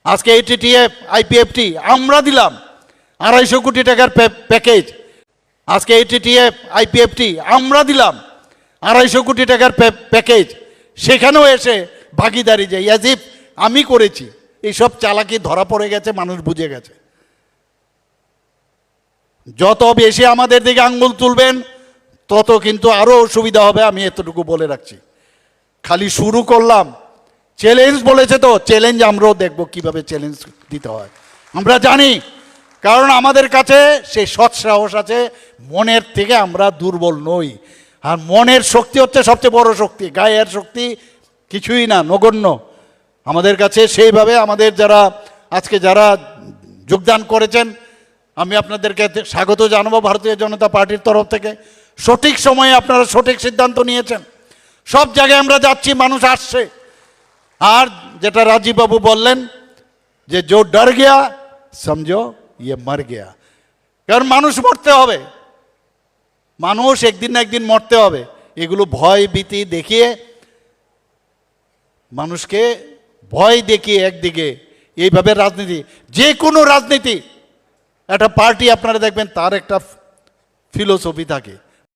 আজকে ATTF IPFT আমরা দিলাম 250 কোটি টাকার প্যাকেজ। আজকে এটিটিএফ আইপিএফটি আমরা দিলাম 250 কোটি টাকার প্যাকেজ। সেখানেও এসে ভাগিদারি যাই অ্যাজ আমি করেছি। এইসব চালাকি ধরা পড়ে গেছে, মানুষ বুঝে গেছে। যত বেশি আমাদের দিকে আঙ্গুল তুলবেন তত কিন্তু আরও অসুবিধা হবে, আমি এতটুকু বলে রাখছি। খালি শুরু করলাম, চ্যালেঞ্জ বলেছে তো, চ্যালেঞ্জ আমরাও দেখব কিভাবে চ্যালেঞ্জ দিতে হয়। আমরা জানি, কারণ আমাদের কাছে সেই সৎ সাহস আছে। মনের থেকে আমরা দুর্বল নই, আর মনের শক্তি হচ্ছে সবচেয়ে বড় শক্তি। গায়ের শক্তি কিছুই না, নগণ্য আমাদের কাছে। সেইভাবে আমাদের আজকে যারা যোগদান করেছেন, আমি আপনাদেরকে স্বাগত জানাবো ভারতীয় জনতা পার্টির তরফ থেকে। সঠিক সময়ে আপনারা সঠিক সিদ্ধান্ত নিয়েছেন। সব জায়গায় আমরা যাচ্ছি, মানুষ আসছে। আর যেটা রাজীব বাবু বললেন যে জো ডর গিয়া সমঝো ইয়ে মর গিয়া। কারণ মানুষ মরতে হবে, মানুষ একদিন না একদিন মরতে হবে। এগুলো ভয় ভীতি দেখিয়ে, মানুষকে ভয় দেখিয়ে একদিকে এইভাবে রাজনীতি, যে কোনো রাজনীতি, একটা পার্টি আপনারা দেখবেন তার একটা ফিলোসফি থাকে।